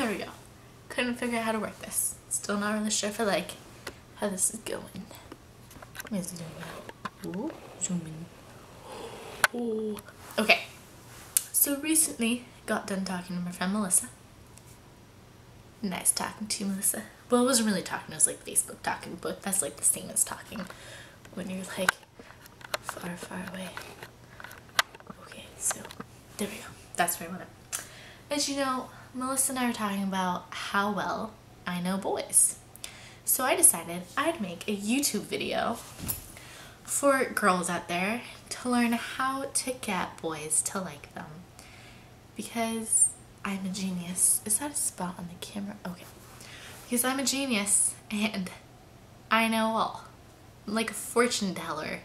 There we go. Couldn't figure out how to work this. Still not really sure if I like how this is going. Let me zoom in. Ooh, zoom in. Ooh. Okay. So recently got done talking to my friend Melissa. Nice talking to you, Melissa. Well, it wasn't really talking, it was like Facebook talking, but that's like the same as talking when you're like far, far away. Okay, so there we go. That's where I want it. As you know, Melissa and I are talking about how well I know boys. So I decided I'd make a YouTube video for girls out there to learn how to get boys to like them. Because I'm a genius. Is that a spot on the camera? Okay. Because I'm a genius and I know all. I'm like a fortune teller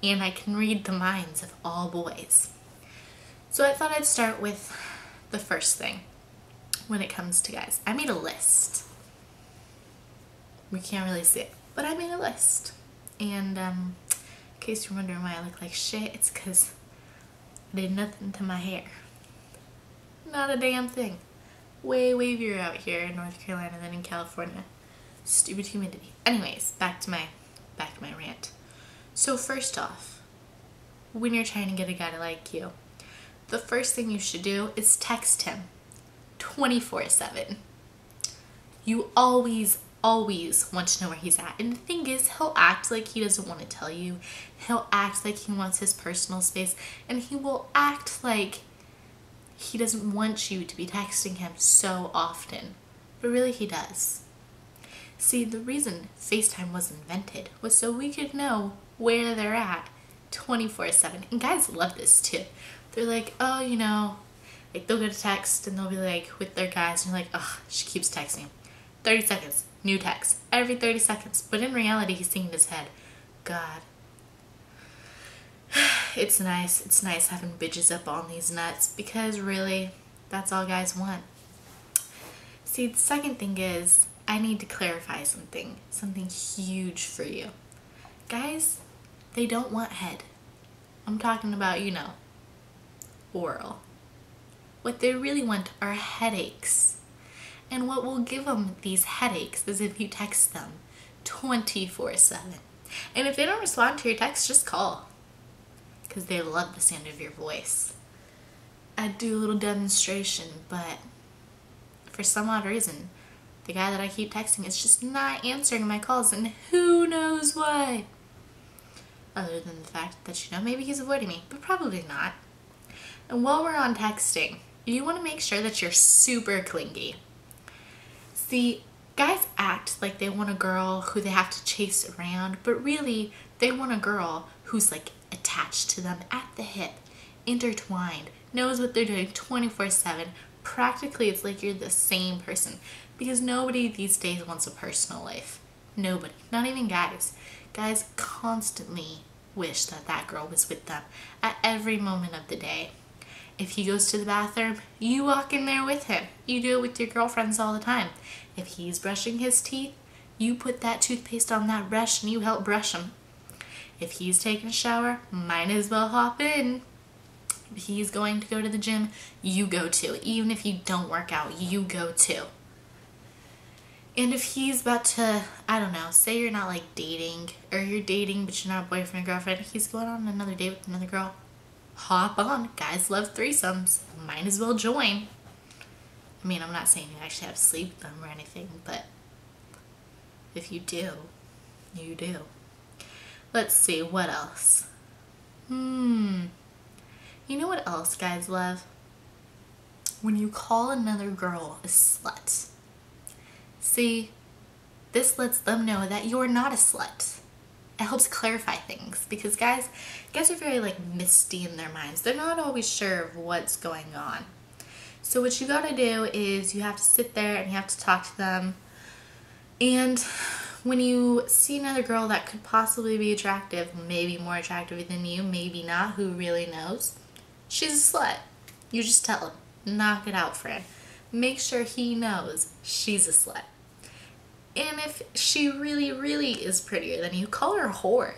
and I can read the minds of all boys. So I thought I'd start with the first thing when it comes to guys. I made a list. We can't really see it, but I made a list. And in case you're wondering why I look like shit, it's because I did nothing to my hair. Not a damn thing. Way wavier out here in North Carolina than in California. Stupid humidity. Anyways, back to my rant. So first off, when you're trying to get a guy to like you, the first thing you should do is text him 24/7. You always want to know where he's at. And the thing is, he'll act like he doesn't want to tell you. He'll act like he wants his personal space. And he will act like he doesn't want you to be texting him so often. But really he does. See, the reason FaceTime was invented was so we could know where they're at 24/7. And guys love this too. They're like, oh, you know, like they'll get a text and they'll be like with their guys and you're like, oh, she keeps texting. 30 seconds, new text. Every 30 seconds. But in reality, he's thinking in his head, God, it's nice having bitches up on these nuts, because really, that's all guys want. See, the second thing is, I need to clarify something huge for you. Guys, they don't want head. I'm talking about, you know, oral. What they really want are headaches. And what will give them these headaches is if you text them 24/7. And if they don't respond to your text, just call. Because they love the sound of your voice. I'd do a little demonstration, but for some odd reason, the guy that I keep texting is just not answering my calls, and who knows why. Other than the fact that, you know, maybe he's avoiding me, but probably not. And while we're on texting, you want to make sure that you're super clingy. See, guys act like they want a girl who they have to chase around, but really, they want a girl who's like attached to them at the hip, intertwined, knows what they're doing 24/7. Practically, it's like you're the same person, because nobody these days wants a personal life. Nobody, not even guys. Guys constantly wish that that girl was with them at every moment of the day. If he goes to the bathroom, you walk in there with him. You do it with your girlfriends all the time. If he's brushing his teeth, you put that toothpaste on that brush and you help brush him. If he's taking a shower, might as well hop in. If he's going to go to the gym, you go too. Even if you don't work out, you go too. And if he's about to, I don't know, say you're not like dating, or you're dating but you're not a boyfriend or girlfriend, he's going on another date with another girl, hop on. Guys love threesomes. Might as well join. I mean, I'm not saying you actually have to sleep with them or anything, but if you do, you do. Let's see, what else? You know what else guys love? When you call another girl a slut. See, this lets them know that you're not a slut. It helps clarify things, because guys are very like misty in their minds. They're not always sure of what's going on. So what you gotta do is you have to sit there and you have to talk to them. And when you see another girl that could possibly be attractive, maybe more attractive than you, maybe not, who really knows, she's a slut. You just tell him, knock it out, friend. Make sure he knows she's a slut. And if she really, really is prettier than you, call her a whore.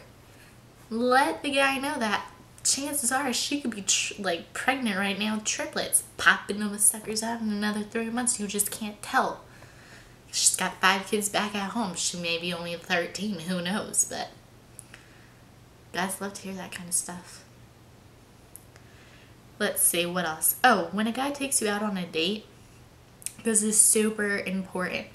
Let the guy know that chances are she could be like pregnant right now, triplets, popping those suckers out in another 3 months. You just can't tell. She's got 5 kids back at home. She may be only 13, who knows, but guys love to hear that kind of stuff. Let's see, what else? Oh, when a guy takes you out on a date, this is super important.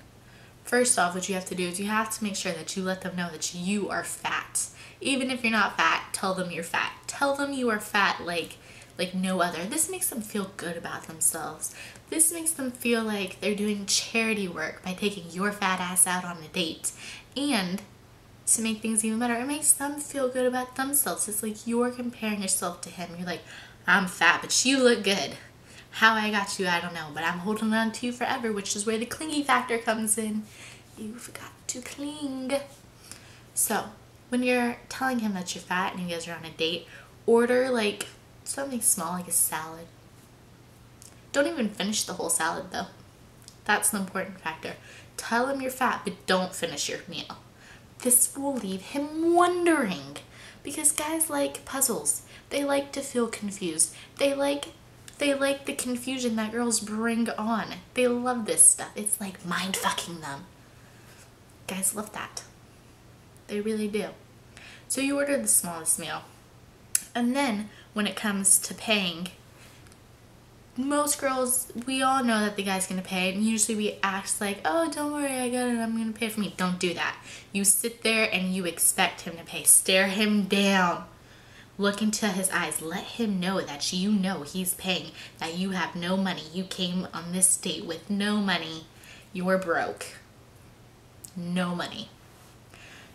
First off, what you have to do is you have to make sure that you let them know that you are fat. Even if you're not fat, tell them you're fat. Tell them you are fat like no other. This makes them feel good about themselves. This makes them feel like they're doing charity work by taking your fat ass out on a date. And to make things even better, it makes them feel good about themselves. It's like you're comparing yourself to him. You're like, I'm fat, but you look good. How I got you, I don't know, but I'm holding on to you forever, which is where the clingy factor comes in. You've got to cling. So, when you're telling him that you're fat and you guys are on a date, order like something small, like a salad. Don't even finish the whole salad though. That's the important factor. Tell him you're fat, but don't finish your meal. This will leave him wondering. Because guys like puzzles. They like to feel confused. They like the confusion that girls bring on. They love this stuff. It's like mind fucking them. Guys love that. They really do. So you order the smallest meal. And then when it comes to paying, most girls, we all know that the guy's gonna pay, and usually we act like, oh, don't worry, I got it, I'm gonna pay for me. Don't do that. You sit there and you expect him to pay. Stare him down. Look into his eyes. Let him know that you know he's paying, that you have no money. You came on this date with no money. You're broke. No money.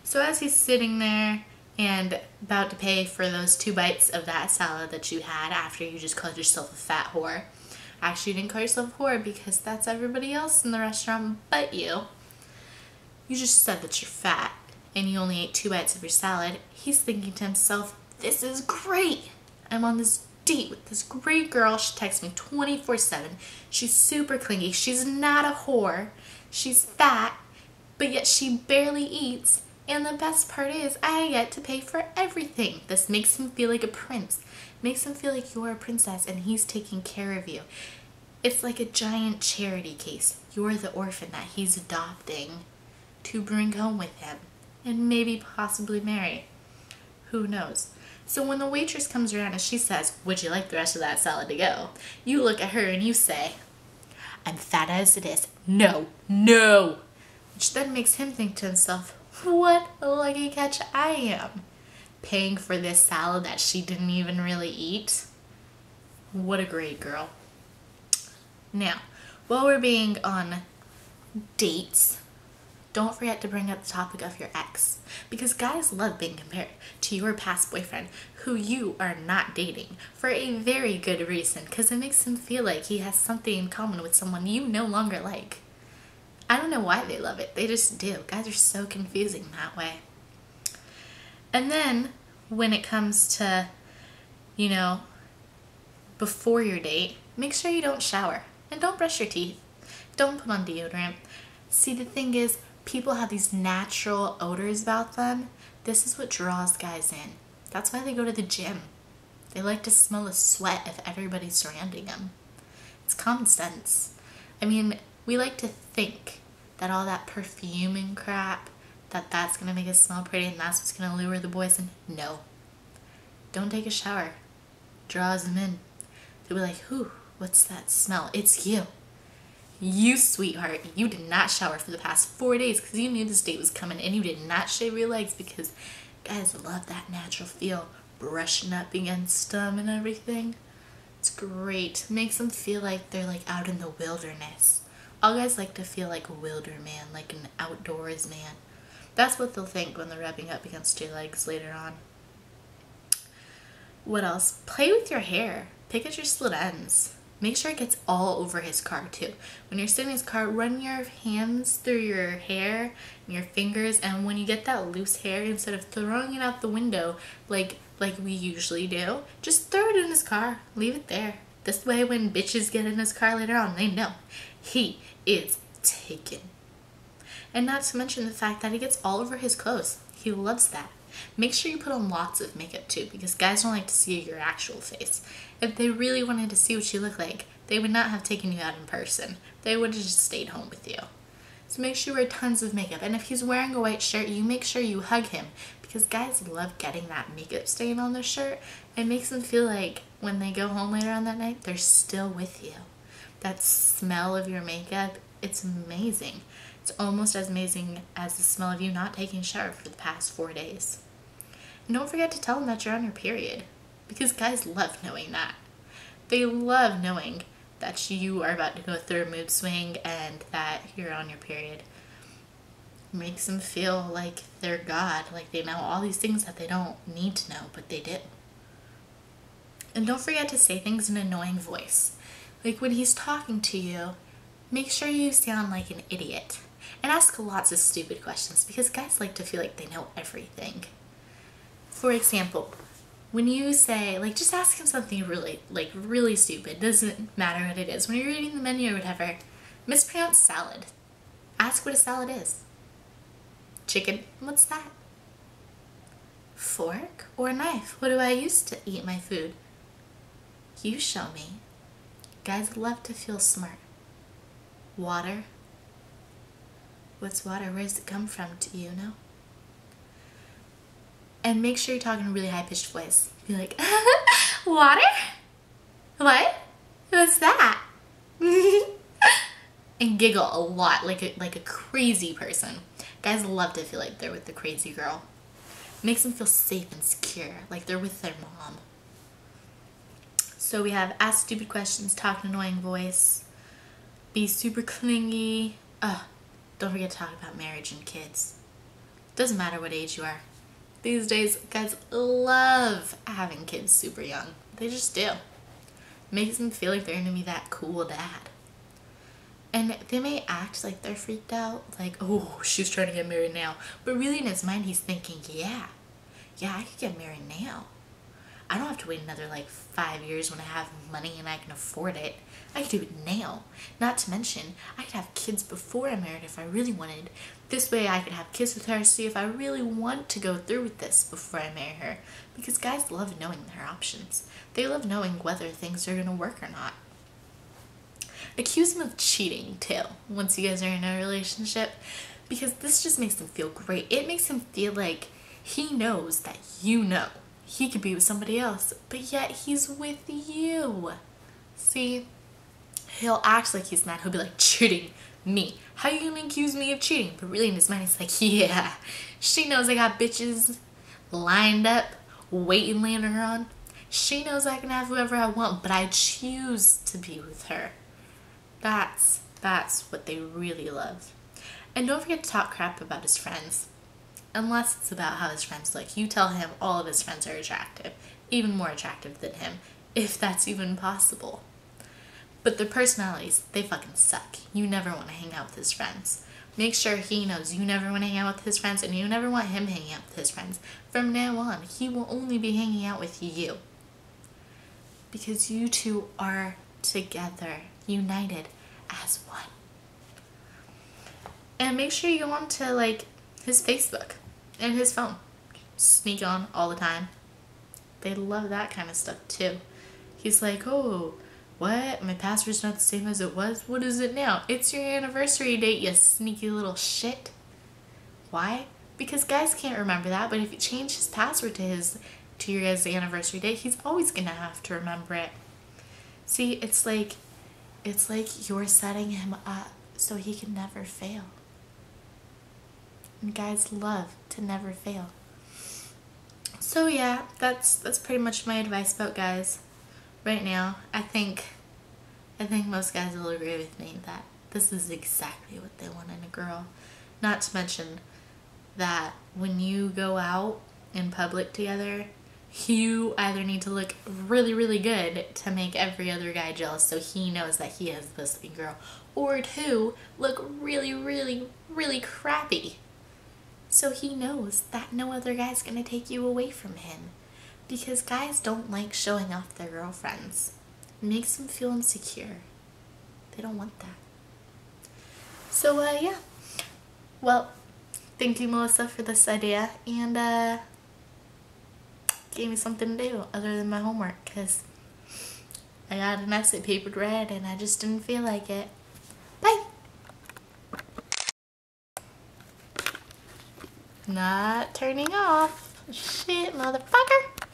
So as he's sitting there and about to pay for those 2 bites of that salad that you had after you just called yourself a fat whore. Actually, you didn't call yourself a whore because that's everybody else in the restaurant but you. You just said that you're fat and you only ate 2 bites of your salad. He's thinking to himself, this is great. I'm on this date with this great girl. She texts me 24/7. She's super clingy. She's not a whore. She's fat, but yet she barely eats. And the best part is I get to pay for everything. This makes him feel like a prince. Makes him feel like you're a princess and he's taking care of you. It's like a giant charity case. You're the orphan that he's adopting to bring home with him and maybe possibly marry. Who knows? So when the waitress comes around and she says, would you like the rest of that salad to go? You look at her and you say, I'm fat as it is. No, no. Which then makes him think to himself, what a lucky catch I am. Paying for this salad that she didn't even really eat. What a great girl. Now, while we're being on dates, don't forget to bring up the topic of your ex. Because guys love being compared to your past boyfriend who you are not dating for a very good reason. Because it makes him feel like he has something in common with someone you no longer like. I don't know why they love it. They just do. Guys are so confusing that way. And then when it comes to, you know, before your date, make sure you don't shower and don't brush your teeth. Don't put on deodorant. See, the thing is, people have these natural odors about them. This is what draws guys in. That's why they go to the gym. They like to smell the sweat of everybody surrounding them. It's common sense. I mean, we like to think that all that perfume and crap, that's gonna make us smell pretty and that's what's gonna lure the boys in. No. Don't take a shower. Draws them in. They'll be like, whew, what's that smell? It's you. You, sweetheart, you did not shower for the past 4 days because you knew this date was coming and you did not shave your legs because guys love that natural feel. Brushing up against them and everything. It's great. Makes them feel like they're like out in the wilderness. All guys like to feel like a wilderman, like an outdoors man. That's what they'll think when they're rubbing up against your legs later on. What else? Play with your hair. Pick at your split ends. Make sure it gets all over his car too. When you're sitting in his car, run your hands through your hair and your fingers, and when you get that loose hair, instead of throwing it out the window like we usually do, just throw it in his car. Leave it there. This way when bitches get in his car later on, they know he is taken. And not to mention the fact that he gets all over his clothes. He loves that. Make sure you put on lots of makeup too, because guys don't like to see your actual face. If they really wanted to see what you look like, they would not have taken you out in person. They would have just stayed home with you. So make sure you wear tons of makeup. And if he's wearing a white shirt, you make sure you hug him, because guys love getting that makeup stain on their shirt. It makes them feel like when they go home later on that night, they're still with you. That smell of your makeup, it's amazing. It's almost as amazing as the smell of you not taking a shower for the past 4 days. And don't forget to tell them that you're on your period, because guys love knowing that. They love knowing that you are about to go through a mood swing and that you're on your period. It makes them feel like they're God, like they know all these things that they don't need to know, but they do. And don't forget to say things in an annoying voice. Like when he's talking to you, make sure you sound like an idiot. And ask lots of stupid questions, because guys like to feel like they know everything. For example, when you say, like, just ask him something really stupid. Doesn't matter what it is. When you're reading the menu or whatever, mispronounce salad. Ask what a salad is. Chicken, what's that? Fork or knife? What do I use to eat my food? You show me. Guys love to feel smart. Water. What's water? Where does it come from? Do you know? And make sure you're talking in a really high-pitched voice. Be like, water? What? What's that? And giggle a lot, like a crazy person. Guys love to feel like they're with the crazy girl. Makes them feel safe and secure, like they're with their mom. So we have ask stupid questions, talk in an annoying voice, be super clingy. Don't forget to talk about marriage and kids. Doesn't matter what age you are. These days, guys love having kids super young. They just do. Makes them feel like they're gonna be that cool dad. And they may act like they're freaked out, like, oh, she's trying to get married now. But really in his mind, he's thinking, yeah, I could get married now. I don't have to wait another 5 years when I have money and I can afford it. I could do it now. Not to mention, I could have kids before I'm married if I really wanted. This way I could have kids with her, see if I really want to go through with this before I marry her. Because guys love knowing their options. They love knowing whether things are going to work or not. Accuse him of cheating too, once you guys are in a relationship. Because this just makes them feel great. It makes him feel like he knows that you know. He could be with somebody else, but yet he's with you. See? He'll act like he's mad. He'll be like, cheating me. How you gonna accuse me of cheating? But really in his mind, he's like, yeah, she knows I got bitches lined up, waiting later on. She knows I can have whoever I want, but I choose to be with her. That's what they really love. And don't forget to talk crap about his friends. Unless it's about how his friends look. You tell him all of his friends are attractive. Even more attractive than him. If that's even possible. But their personalities, they fucking suck. You never want to hang out with his friends. Make sure he knows you never want to hang out with his friends and you never want him hanging out with his friends. From now on, he will only be hanging out with you. Because you two are together, united as one. And make sure you go on to his Facebook and his phone. Sneak on all the time. They love that kind of stuff too. He's like, oh, what? My password's not the same as it was? What is it now? It's your anniversary date, you sneaky little shit. Why? Because guys can't remember that, but if you change his password to your guys' anniversary date, he's always gonna have to remember it. See, it's like you're setting him up so he can never fail. And guys love to never fail. So yeah, that's pretty much my advice about guys right now. I think most guys will agree with me that this is exactly what they want in a girl. Not to mention that when you go out in public together, you either need to look really, really good to make every other guy jealous so he knows that he has this looking girl, or two, look really, really, really crappy so he knows that no other guy's gonna take you away from him. Because guys don't like showing off their girlfriends. It makes them feel insecure. They don't want that. So yeah. Well, thank you, Melissa, for this idea, and gave me something to do other than my homework because I got an essay papered red and I just didn't feel like it. Bye! Not turning off. Shit, motherfucker!